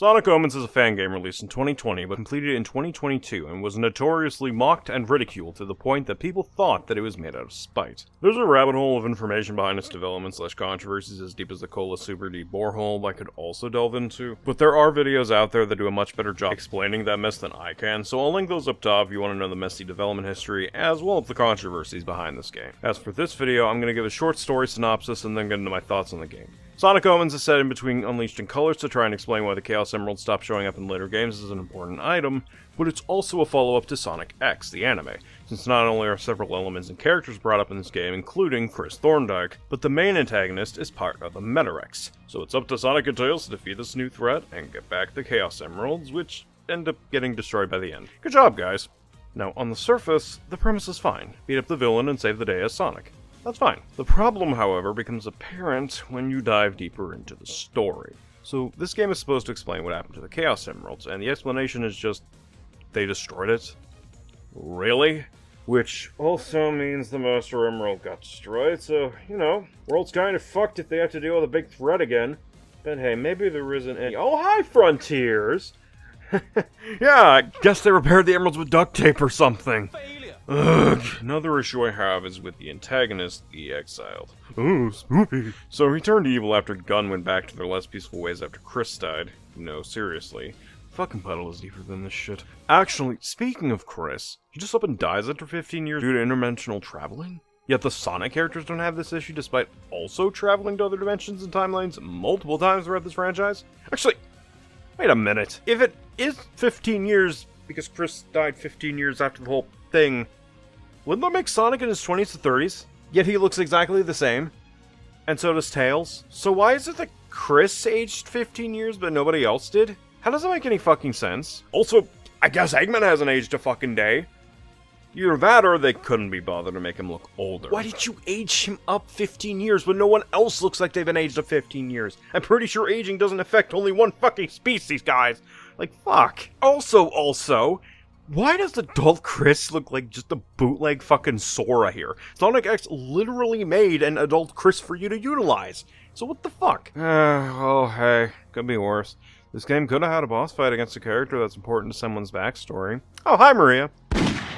Sonic Omens is a fan game released in 2020 but completed in 2022 and was notoriously mocked and ridiculed to the point that people thought that it was made out of spite. There's a rabbit hole of information behind its development / controversies as deep as the Cola Super D borehole I could also delve into, but there are videos out there that do a much better job explaining that mess than I can, so I'll link those up top if you want to know the messy development history as well as the controversies behind this game. As for this video, I'm going to give a short story synopsis and then get into my thoughts on the game. Sonic Omens is set in between Unleashed and Colors to try and explain why the Chaos Emerald stopped showing up in later games as an important item, but it's also a follow-up to Sonic X, the anime, since not only are several elements and characters brought up in this game, including Chris Thorndike, but the main antagonist is part of the Metarex. So it's up to Sonic and Tails to defeat this new threat and get back the Chaos Emeralds, which end up getting destroyed by the end. Good job, guys! Now, on the surface, the premise is fine. Beat up the villain and save the day as Sonic. That's fine. The problem, however, becomes apparent when you dive deeper into the story. So, this game is supposed to explain what happened to the Chaos Emeralds, and the explanation is just, they destroyed it? Really? Which also means the Master Emerald got destroyed, so, you know, world's kind of fucked if they have to deal with a big threat again. But hey, maybe there isn't any— Oh, hi, Frontiers! Yeah, I guess they repaired the emeralds with duct tape or something. Ugh. Another issue I have is with the antagonist, the Exiled. Ooh, spooky. So he turned evil after Gunn went back to their less peaceful ways after Chris died. No, seriously. Fucking puddle is deeper than this shit. Actually, speaking of Chris, he just up and dies after 15 years due to interdimensional traveling? Yet the Sonic characters don't have this issue despite also traveling to other dimensions and timelines multiple times throughout this franchise? Actually, wait a minute. If it is 15 years because Chris died 15 years after the whole thing, wouldn't that make Sonic in his 20s to 30s? Yet he looks exactly the same. And so does Tails. So why is it that Chris aged 15 years but nobody else did? How does that make any fucking sense? Also, I guess Eggman hasn't aged a fucking day. Either that or they couldn't be bothered to make him look older. Why did you age him up 15 years when no one else looks like they've been aged up 15 years? I'm pretty sure aging doesn't affect only one fucking species, guys. Like, fuck. Also, why does adult Chris look like just a bootleg fucking Sora here? Sonic X literally made an adult Chris for you to utilize. So what the fuck? Oh, hey. Could be worse. This game could have had a boss fight against a character that's important to someone's backstory. Oh, hi, Maria.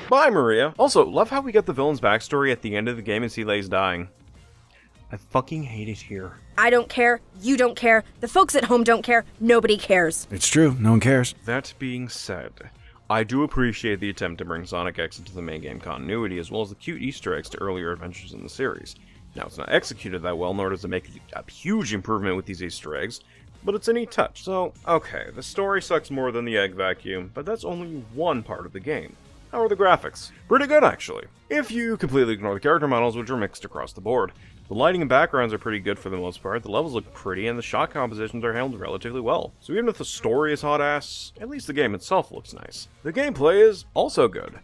Bye, Maria. Also, love how we get the villain's backstory at the end of the game and see Lay's dying. I fucking hate it here. I don't care. You don't care. The folks at home don't care. Nobody cares. It's true. No one cares. That being said, I do appreciate the attempt to bring Sonic X into the main game continuity, as well as the cute Easter eggs to earlier adventures in the series. Now, it's not executed that well, nor does it make a huge improvement with these Easter eggs, but it's a neat touch. So, okay, the story sucks more than the egg vacuum, but that's only one part of the game. How are the graphics? Pretty good, actually. If you completely ignore the character models, which are mixed across the board. The lighting and backgrounds are pretty good for the most part, the levels look pretty, and the shot compositions are handled relatively well. So even if the story is hot ass, at least the game itself looks nice. The gameplay is also good,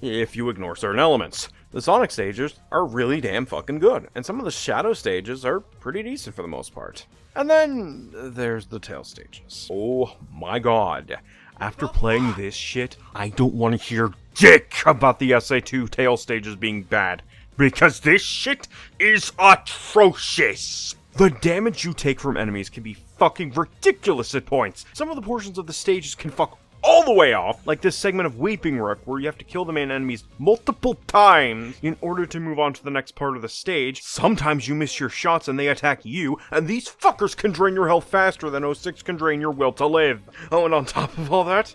if you ignore certain elements. The Sonic stages are really damn fucking good, and some of the Shadow stages are pretty decent for the most part. And then there's the Tail stages. Oh my god. After playing this shit, I don't want to hear dick about the SA2 Tail stages being bad. Because this shit is atrocious! The damage you take from enemies can be fucking ridiculous at points. Some of the portions of the stages can fuck all the way off, like this segment of Weeping Rook where you have to kill the main enemies multiple times in order to move on to the next part of the stage. Sometimes you miss your shots and they attack you, and these fuckers can drain your health faster than 06 can drain your will to live. Oh, and on top of all that,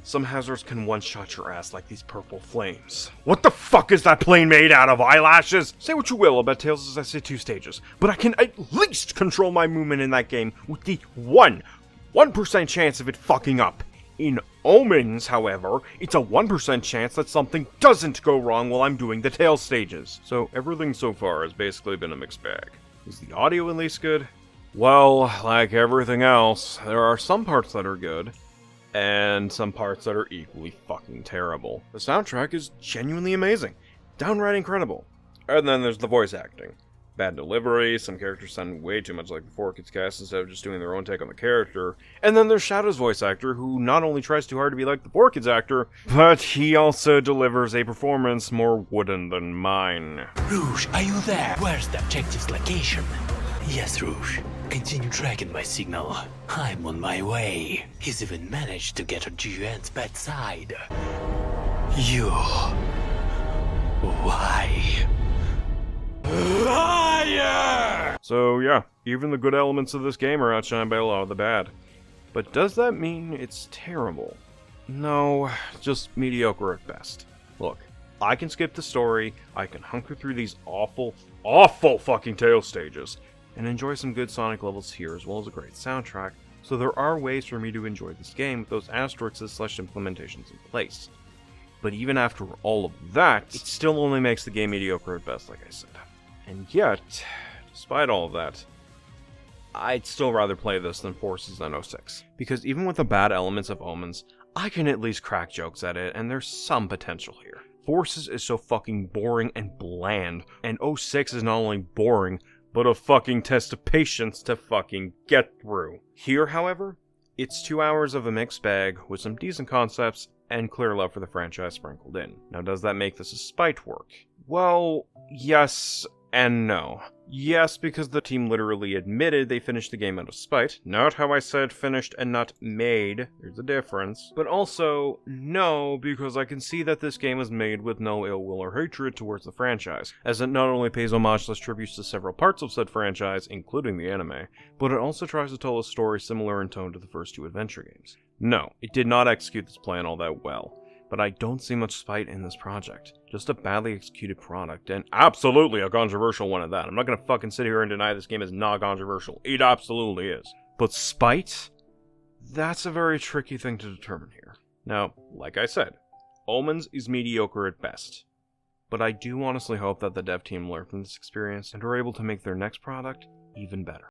some hazards can one-shot your ass like these purple flames. What the fuck is that plane made out of? Eyelashes? Say what you will about Tails' SA2 stages, but I can at least control my movement in that game with the 1% chance of it fucking up. In Omens, however, it's a 1% chance that something doesn't go wrong while I'm doing the Tails stages. So everything so far has basically been a mixed bag. Is the audio at least good? Well, like everything else, there are some parts that are good, and some parts that are equally fucking terrible. The soundtrack is genuinely amazing, downright incredible. And then there's the voice acting. Bad delivery, some characters sound way too much like the 4Kids cast instead of just doing their own take on the character. And then there's Shadow's voice actor, who not only tries too hard to be like the 4Kids actor, but he also delivers a performance more wooden than mine. Rouge, are you there? Where's the objective's location? Yes, Rouge. continue tracking my signal. I'm on my way. He's even managed to get to Juan's bedside. You... Why? Liar! So yeah, even the good elements of this game are outshined by a lot of the bad. But does that mean it's terrible? No, just mediocre at best. Look, I can skip the story, I can hunker through these awful fucking tail stages, and enjoy some good Sonic levels here as well as a great soundtrack, so there are ways for me to enjoy this game with those asterisks / implementations in place. But even after all of that, it still only makes the game mediocre at best, like I said. And yet, despite all of that, I'd still rather play this than Forces than 06. Because even with the bad elements of Omens, I can at least crack jokes at it, and there's some potential here. Forces is so fucking boring and bland, and 06 is not only boring, but a fucking test of patience to fucking get through. Here, however, it's 2 hours of a mixed bag with some decent concepts and clear love for the franchise sprinkled in. Now, does that make this a spite work? Well, yes and no. Yes, because the team literally admitted they finished the game out of spite. Not how I said finished and not made. There's a difference. But also, no, because I can see that this game was made with no ill will or hatred towards the franchise, as it not only pays homage / tributes to several parts of said franchise, including the anime, but it also tries to tell a story similar in tone to the first 2 adventure games. No, it did not execute this plan all that well. But I don't see much spite in this project. Just a badly executed product, and absolutely a controversial one at that. I'm not gonna fucking sit here and deny this game is not controversial. It absolutely is. But spite? That's a very tricky thing to determine here. Now, like I said, Omens is mediocre at best. But I do honestly hope that the dev team learned from this experience and are able to make their next product even better.